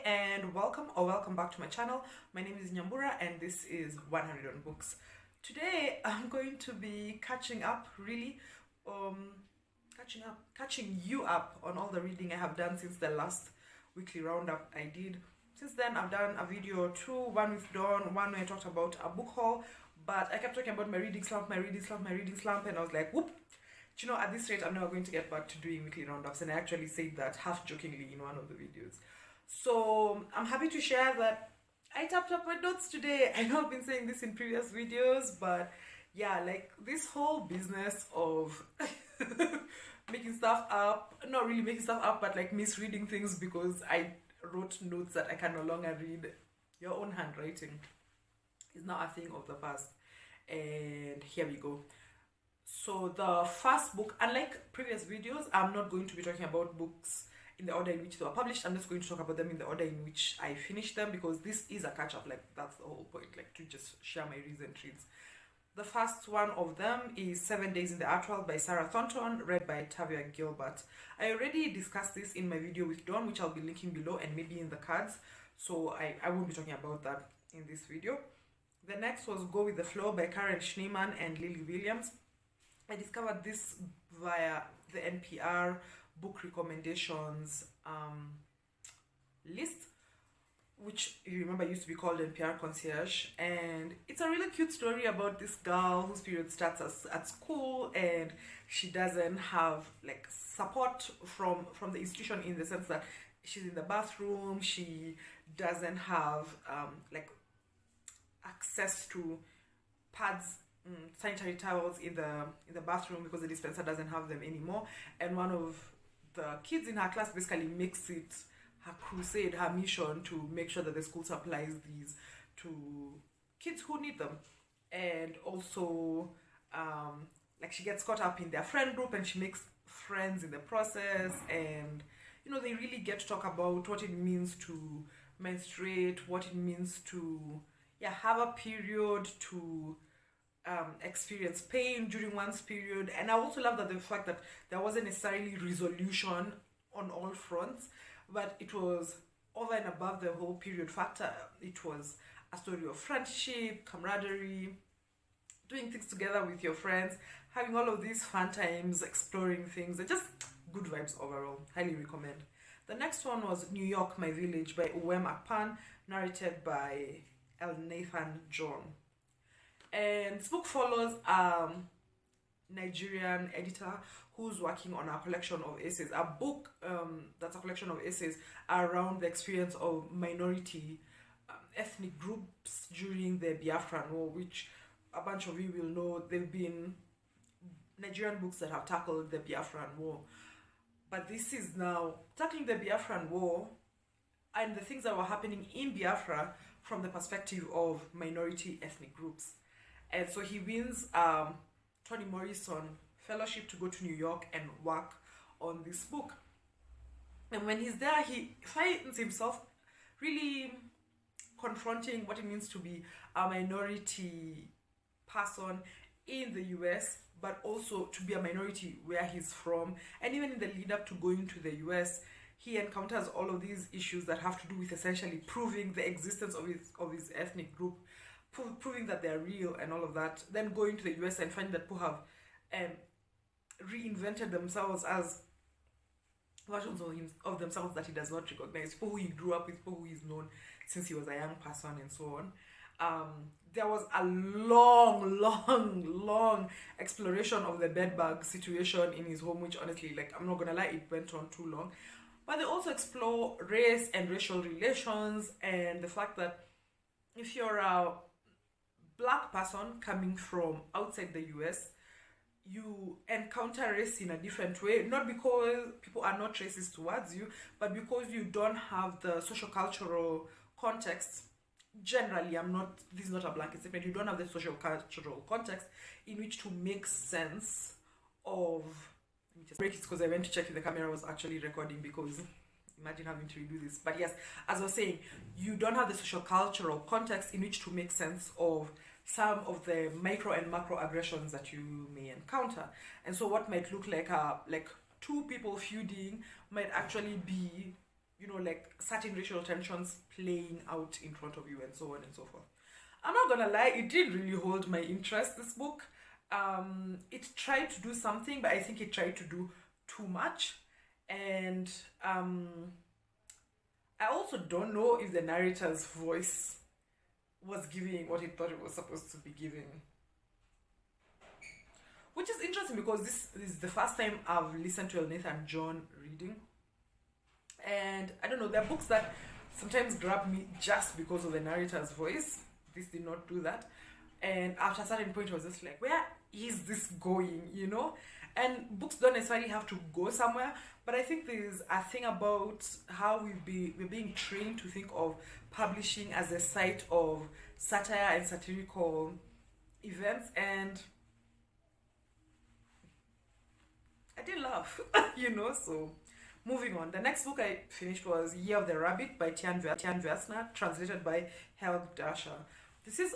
and welcome back to my channel. My name is Nyambura and this is 100 on Books. Today I'm going to be catching you up on all the reading I have done since the last weekly roundup I did. Since then I've done a video or two, one with Dawn, one where I talked about a book haul, but I kept talking about my reading slump, and I was like, whoop, you know, at this rate I'm never going to get back to doing weekly roundups, and I actually said that half jokingly in one of the videos. So I'm happy to share that I tapped up my notes today. I know I've been saying this in previous videos, but yeah, like this whole business of making stuff up, not really making stuff up, but like misreading things because I wrote notes that I can no longer read. Your own handwriting is now a thing of the past. And here we go. So the first book, unlike previous videos, I'm not going to be talking about books in the order in which they were published. I'm just going to talk about them in the order in which I finished them, because this is a catch-up. Like, that's the whole point, like to just share my recent reads. The first one of them is 7 Days in the Art World by Sarah Thornton, read by Tavia Gilbert. I already discussed this in my video with Dawn, which I'll be linking below and maybe in the cards, so I won't be talking about that in this video. The next was Go With The Flow by Karen Schneemann and Lily Williams. I discovered this via the NPR book recommendations list, which you remember used to be called NPR Concierge, and it's a really cute story about this girl whose period starts at school, and she doesn't have like support from the institution, in the sense that she's in the bathroom, she doesn't have like access to pads, sanitary towels in the bathroom, because the dispenser doesn't have them anymore. And one of the kids in her class basically makes it her crusade, her mission, to make sure that the school supplies these to kids who need them. And also like she gets caught up in their friend group and she makes friends in the process, and you know, they really get to talk about what it means to menstruate, what it means to have a period, to experience pain during one's period. And I also love that the fact that there wasn't necessarily resolution on all fronts, but it was over and above the whole period factor. It was a story of friendship, camaraderie, doing things together with your friends, having all of these fun times, exploring things, and just good vibes overall. Highly recommend. The next one was New York, My Village by Uwem Akpan, narrated by Elnathan John. And this book follows a Nigerian editor who's working on a collection of essays, a book that's a collection of essays around the experience of minority ethnic groups during the Biafran War, which a bunch of you will know. There have been Nigerian books that have tackled the Biafran War, but this is now tackling the Biafran War and the things that were happening in Biafra from the perspective of minority ethnic groups. And so he wins Toni Morrison Fellowship to go to New York and work on this book. And when he's there, he finds himself really confronting what it means to be a minority person in the US, but also to be a minority where he's from. And even in the lead up to going to the US, he encounters all of these issues that have to do with essentially proving the existence of his ethnic group, proving that they're real and all of that. Then going to the US and finding that people have reinvented themselves as versions of themselves that he does not recognize, people who he grew up with, people who he's known since he was a young person, and so on. There was a long exploration of the bedbug situation in his home, which honestly, like, I'm not gonna lie, it went on too long. But they also explore race and racial relations, and the fact that if you're a Black person coming from outside the US, you encounter race in a different way, not because people are not racist towards you, but because you don't have the social cultural context. Generally, this is not a blanket statement, you don't have the social cultural context in which to make sense of. Let me just break it because I went to check if the camera was actually recording, because imagine having to redo this. But yes, as I was saying, you don't have the social cultural context in which to make sense of some of the micro and macro aggressions that you may encounter. And so what might look like two people feuding might actually be like certain racial tensions playing out in front of you and so on and so forth. I'm not gonna lie, it did really hold my interest, this book. It tried to do something, but I think it tried to do too much. And I also don't know if the narrator's voice was giving what it thought it was supposed to be giving. Which is interesting because this is the first time I've listened to Elnathan John reading. And I don't know, there are books that sometimes grab me just because of the narrator's voice. This did not do that. And after a certain point, I was just like, where is this going, And books don't necessarily have to go somewhere, but I think there's a thing about how we're being trained to think of publishing as a site of satire and satirical events, and I did laugh, so moving on. The next book I finished was Year of the Rabbit by Tian Veasna, translated by Helge Dascher. This is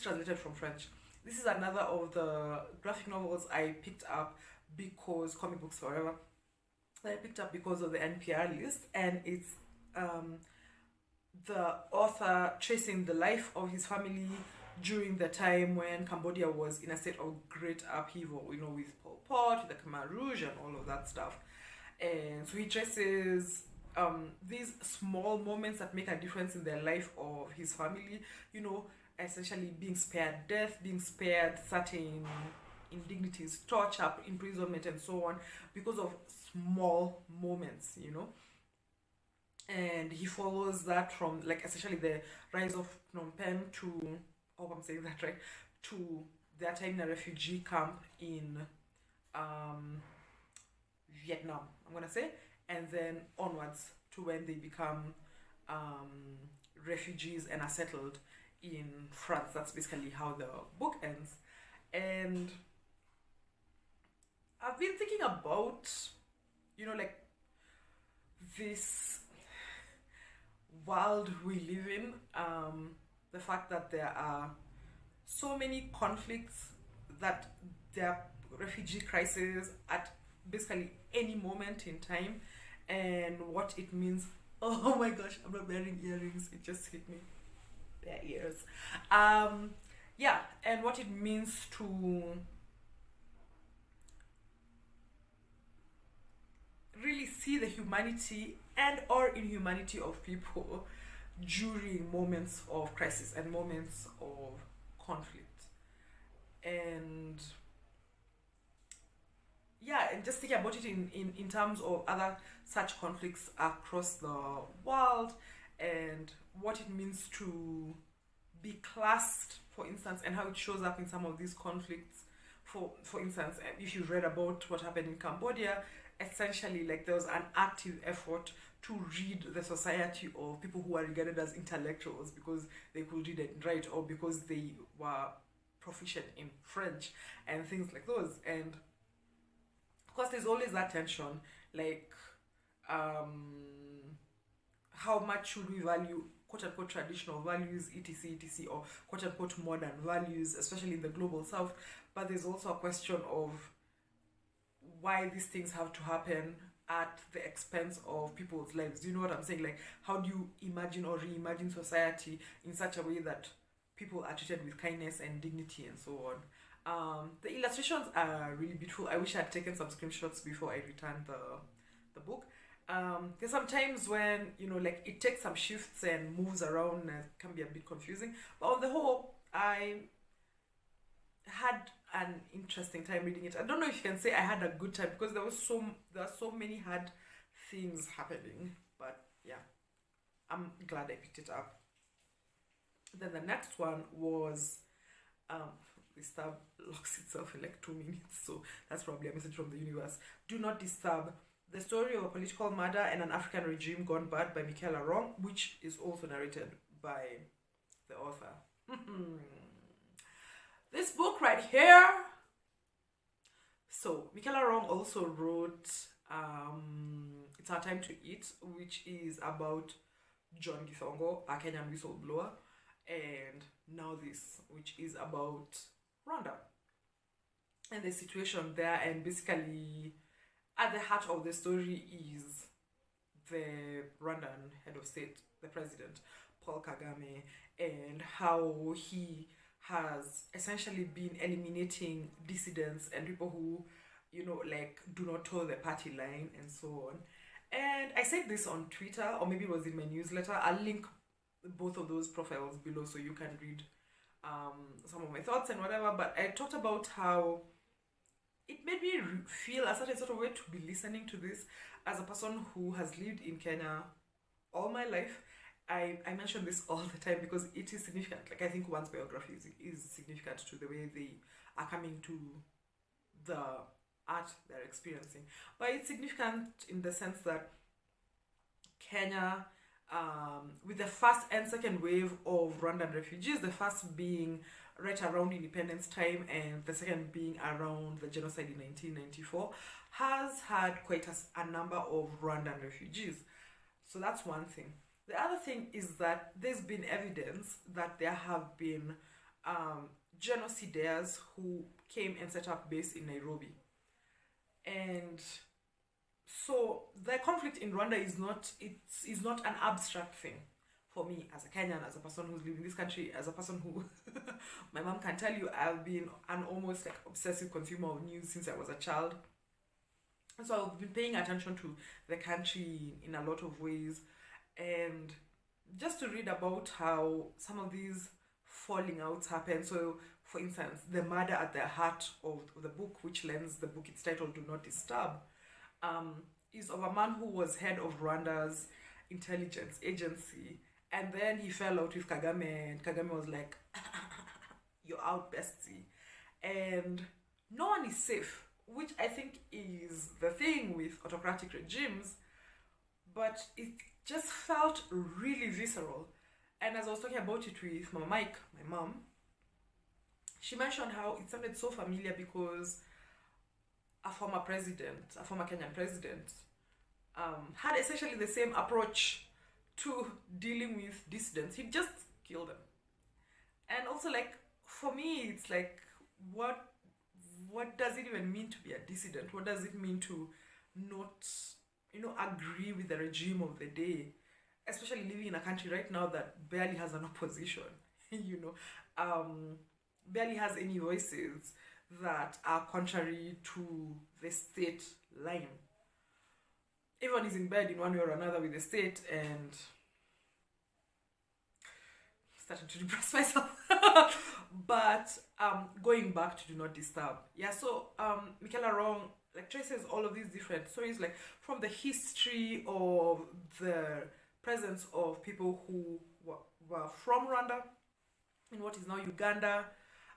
translated from French. This is another of the graphic novels I picked up because comic books forever. I picked up because of the NPR list, and it's the author tracing the life of his family during the time when Cambodia was in a state of great upheaval, with Pol Pot, the Khmer Rouge, and all of that stuff. And so he traces these small moments that make a difference in the life of his family, essentially being spared death, being spared certain indignities, torture, imprisonment, and so on, because of small moments, And he follows that from, essentially the rise of Phnom Penh to, I hope I'm saying that right, to their time in a refugee camp in Vietnam, I'm going to say, and then onwards to when they become refugees and are settled in France. That's basically how the book ends. And I've been thinking about, this world we live in, the fact that there are so many conflicts, that there are refugee crises at basically any moment in time, and what it means. Oh my gosh, I'm not wearing earrings, it just hit me. Their ears. And what it means to really see the humanity and or inhumanity of people during moments of crisis and moments of conflict. And just think about it in terms of other such conflicts across the world, and what it means to be classed, for instance, and how it shows up in some of these conflicts. For instance, if you read about what happened in Cambodia, essentially there was an active effort to read the society of people who are regarded as intellectuals because they could read and write, or because they were proficient in French and things like those. And of course there's always that tension, how much should we value quote-unquote traditional values, etc, or quote-unquote modern values, especially in the global south. But there's also a question of why these things have to happen at the expense of people's lives. Do you know what I'm saying? How do you imagine or reimagine society in such a way that people are treated with kindness and dignity and so on? The illustrations are really beautiful. I wish I had taken some screenshots before I returned the book. There's sometimes when it takes some shifts and moves around and it can be a bit confusing, but on the whole I had an interesting time reading it. I don't know if you can say I had a good time, because there are so many hard things happening, but yeah, I'm glad I picked it up. Then the next one was this tab locks itself in 2 minutes, so that's probably a message from the universe. Do Not Disturb: The Story of a Political Murder and an African Regime Gone Bad by Michela, which is also narrated by the author. This book right here. So Michela also wrote It's Our Time to Eat, which is about John Githongo, a Kenyan whistleblower, and Now This, which is about Rwanda and the situation there, and basically at the heart of the story is the Rwandan head of state, the president, Paul Kagame, and how he has essentially been eliminating dissidents and people who, like, do not toe the party line and so on. And I said this on Twitter, or maybe it was in my newsletter. I'll link both of those profiles below so you can read some of my thoughts and whatever. But I talked about how it made me feel a certain sort of way to be listening to this as a person who has lived in Kenya all my life. I mention this all the time because it is significant. Like, I think one's biography is significant to the way they are coming to the art they're experiencing. But it's significant in the sense that Kenya, with the first and second wave of Rwandan refugees, the first being right around independence time and the second being around the genocide in 1994, has had quite a number of Rwandan refugees. So that's one thing. The other thing is that there's been evidence that there have been genocidaires who came and set up base in Nairobi. And so the conflict in Rwanda is not an abstract thing for me as a Kenyan, as a person who's living in this country, as a person who my mom can tell you I've been an almost like obsessive consumer of news since I was a child. And so I've been paying attention to the country in a lot of ways, and just to read about how some of these falling outs happen. So, for instance, the murder at the heart of the book, which lends the book its title, Do Not Disturb, is of a man who was head of Rwanda's intelligence agency, and then he fell out with Kagame, and Kagame was like, you're out, bestie. And no one is safe, which I think is the thing with autocratic regimes, but it just felt really visceral. And as I was talking about it with Mama Mike, my mom, she mentioned how it sounded so familiar because a former Kenyan president, had essentially the same approach to dealing with dissidents. He'd just kill them. And also, like, for me, it's like, what does it even mean to be a dissident? What does it mean to not, agree with the regime of the day? Especially living in a country right now that barely has an opposition, barely has any voices that are contrary to the state line. Everyone is in bed in one way or another with the state, and starting to depress myself. But going back to Do Not Disturb. Yeah, so Michela Wrong traces all of these different stories, like from the history of the presence of people who were from Rwanda in what is now Uganda,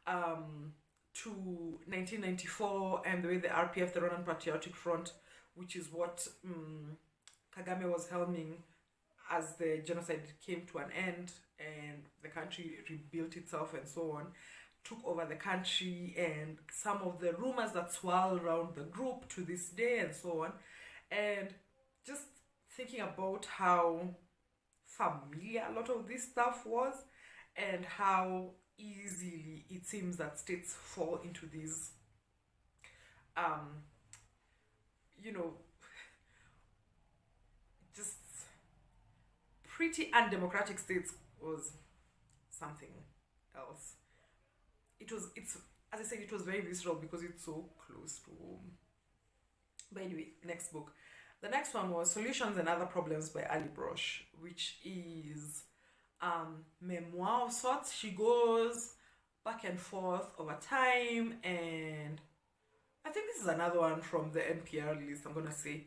to 1994, and the way the RPF, the Rwandan Patriotic Front, which is what Kagame was helming as the genocide came to an end and the country rebuilt itself and so on, took over the country, and some of the rumors that swirl around the group to this day and so on. And just thinking about how familiar a lot of this stuff was, and how easily it seems that states fall into these just pretty undemocratic states was something else. It's as I said, it was very visceral because it's so close to home. But anyway, next book. The next one was Solutions and Other Problems by Allie Brosh, which is memoir of sorts. She goes back and forth over time, and I think this is another one from the NPR list, I'm gonna say.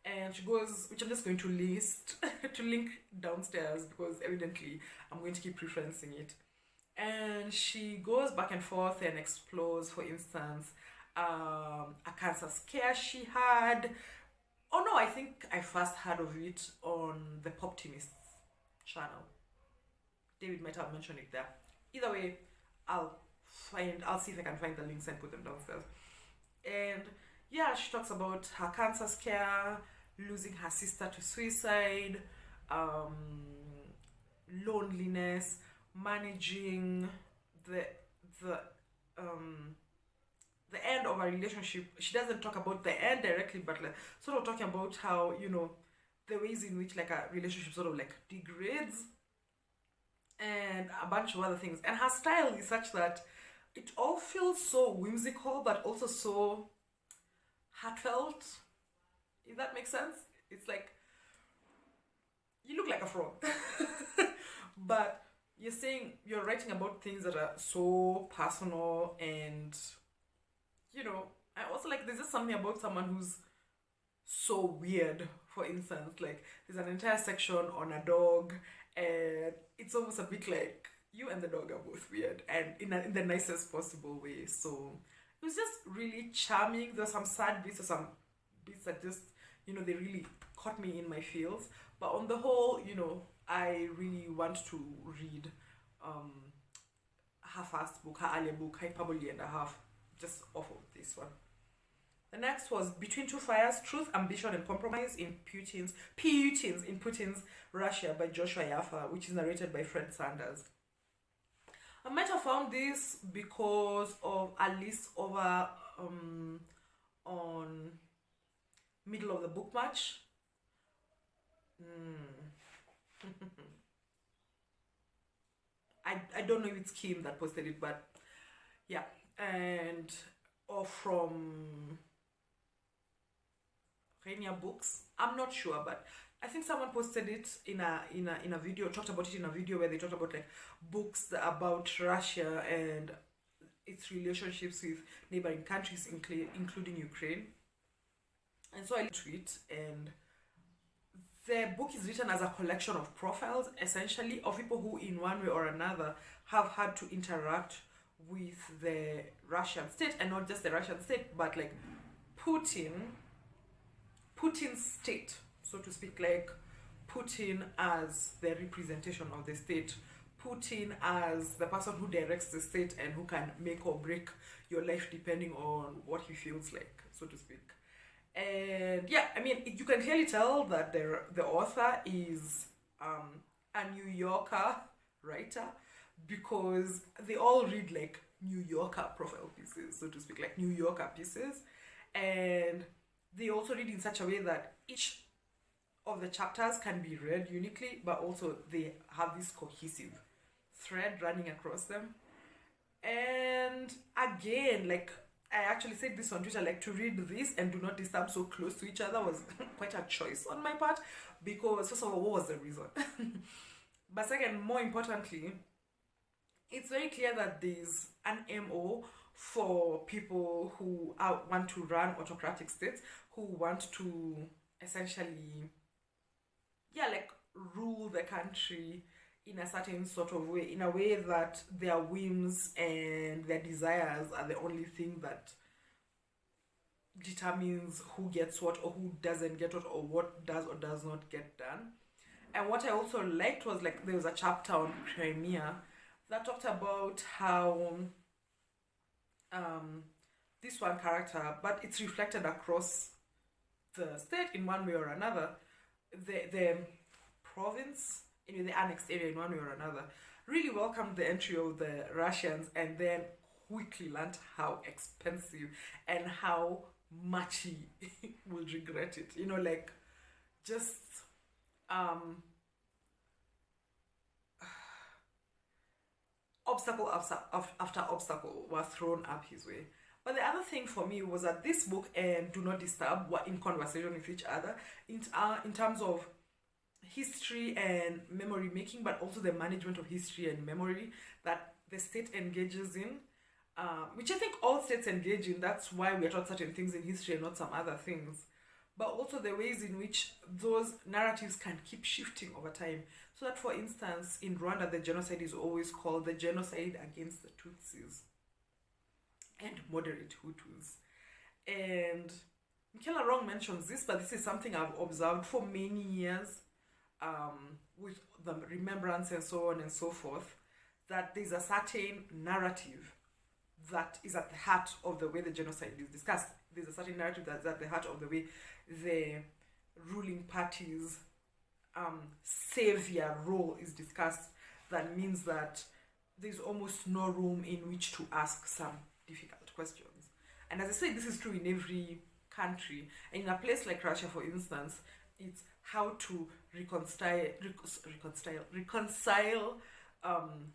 And she goes, which I'm just going to link downstairs because evidently I'm going to keep referencing it. And she goes back and forth and explores, for instance, a cancer scare she had. Oh no, I think I first heard of it on the Poptimists channel. David might have mentioned it there. Either way, I'll see if I can find the links and put them downstairs. And yeah, she talks about her cancer scare, losing her sister to suicide, loneliness, managing the the end of a relationship. She doesn't talk about the end directly, but like sort of talking about how, you know, the ways in which like a relationship sort of like degrades and a bunch of other things. And her style is such that it all feels so whimsical but also so heartfelt, if that makes sense. It's like you look like a frog, but you're writing about things that are so personal. And you know, I also like, there's just something about someone who's so weird. For instance, like there's an entire section on a dog, and it's almost a bit like you and the dog are both weird, and in the nicest possible way. So it was just really charming. There's some sad bits or some bits that just, you know, they really caught me in my feels. But on the whole, you know, I really want to read her first book, her earlier book, Hyperbole and a Half, just off of this one. The next was Between Two Fires: Truth, Ambition, and Compromise in Putin's Russia by Joshua Yaffa, which is narrated by Fred Sanders. I might have found this because of a list over on Middle of the Book Match. I don't know if it's Kim that posted it, but yeah, and or from Rainier Books. I'm not sure, but I think someone posted it in a video, talked about it in a video where they talked about like books about Russia and its relationships with neighboring countries, including Ukraine. And so I linked to it, and the book is written as a collection of profiles, essentially, of people who, in one way or another, have had to interact with the Russian state, and not just the Russian state, but like Putin's state, so to speak, like Putin as the representation of the state, Putin as the person who directs the state and who can make or break your life depending on what he feels like, so to speak. And yeah, I mean, you can clearly tell that the author is a New Yorker writer, because they all read like New Yorker profile pieces, so to speak, like New Yorker pieces. And they also read in such a way that each of the chapters can be read uniquely, but also they have this cohesive thread running across them. And again, like I actually said this on Twitter, like to read this and Do Not Disturb so close to each other was quite a choice on my part, because first of all, what was the reason? But second, more importantly, it's very clear that there's an MO for people who want to run autocratic states, who want to essentially, yeah, like rule the country in a certain sort of way, in a way that their whims and their desires are the only thing that determines who gets what or who doesn't get what, or what does or does not get done. And what I also liked was like there was a chapter on Crimea that talked about how this one character, but it's reflected across the state in one way or another, the province, in the annexed area in one way or another, really welcomed the entry of the Russians, and then quickly learned how expensive and how much he will regret it. You know, like just obstacle after obstacle was thrown up his way. But the other thing for me was that this book and Do Not Disturb were in conversation with each other in terms of history and memory making, but also the management of history and memory that the state engages in, which I think all states engage in. That's why we're taught certain things in history and not some other things. But also the ways in which those narratives can keep shifting over time. So that, for instance, in Rwanda, the genocide is always called the genocide against the Tutsis and moderate Hutus. And Michela Wrong mentions this, but this is something I've observed for many years, with the remembrance and so on and so forth, that there's a certain narrative that is at the heart of the way the genocide is discussed. There's a certain narrative that's at the heart of the way the ruling party's savior role is discussed, that means that there's almost no room in which to ask some difficult questions. And as I say, this is true in every country. And in a place like Russia, for instance, it's how to reconcile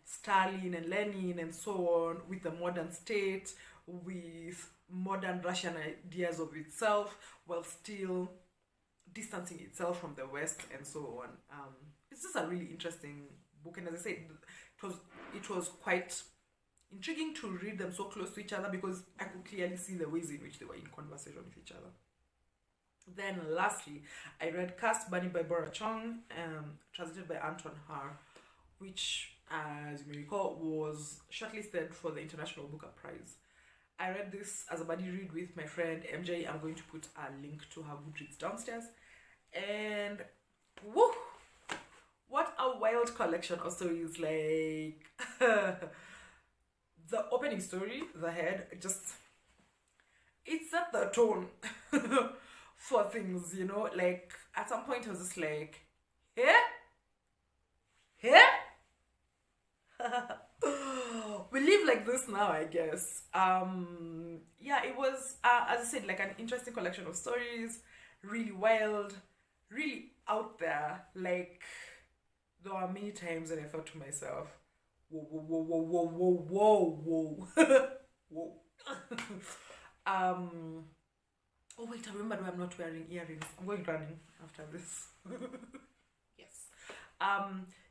Stalin and Lenin and so on with the modern state, with modern Russian ideas of itself, while still distancing itself from the West and so on. It's just a really interesting book, and as I said, it was quite intriguing to read them so close to each other because I could clearly see the ways in which they were in conversation with each other. Then lastly, I read Cast Bunny by Bora Chung, translated by Anton, which, as you may recall, was shortlisted for the International Booker Prize. I read this as a buddy read with my friend MJ. I'm going to put a link to her Goodreads downstairs. And woo! What a wild collection of stories. Like, the opening story, the head, just, it set the tone for things, you know? Like, at some point I was just like, we live like this now, I guess. Yeah, it was, as I said, like an interesting collection of stories, really wild, really out there. Like, there were many times that I thought to myself, whoa, whoa, whoa, whoa, whoa, whoa, whoa, whoa. Oh wait, I remember I'm not wearing earrings. I'm going running after this. Yes.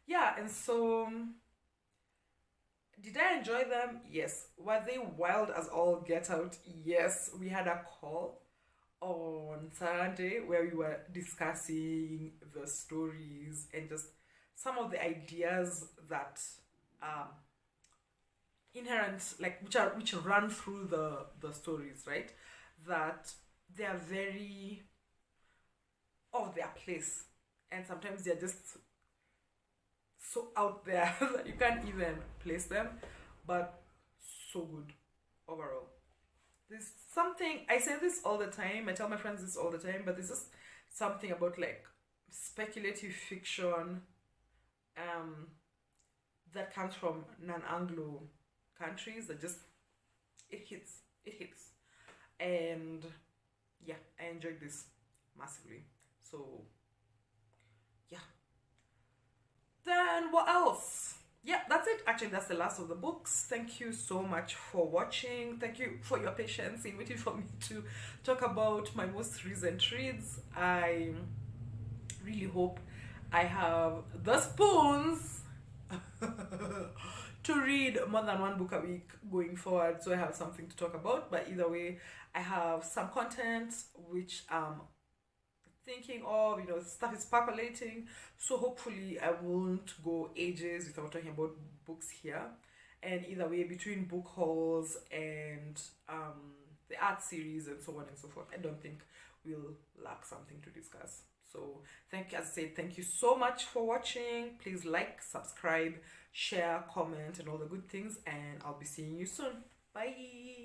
Yeah, and so did I enjoy them? Yes. Were they wild as all get out? Yes. We had a call on Sunday where we were discussing the stories and just some of the ideas that inherent, like which run through the stories, right? That they are very of their place, and sometimes they're just so out there that you can't even place them, but so good overall. There's something, I say this all the time, I tell my friends this all the time, but there's just something about like speculative fiction that comes from non-Anglo countries that just, it hits. And yeah, I enjoyed this massively. So yeah. Then what else? Yeah, that's it. Actually, that's the last of the books. Thank you so much for watching. Thank you for your patience in waiting for me to talk about my most recent reads. I really hope I have the spoons to read more than one book a week going forward, so I have something to talk about. But either way, I have some content which thinking of, stuff is percolating, so hopefully I won't go ages without talking about books here. And either way, between book hauls and the art series and so on and so forth, I don't think we'll lack something to discuss. So thank you so much for watching. Please like, subscribe, share, comment, and all the good things, and I'll be seeing you soon. Bye.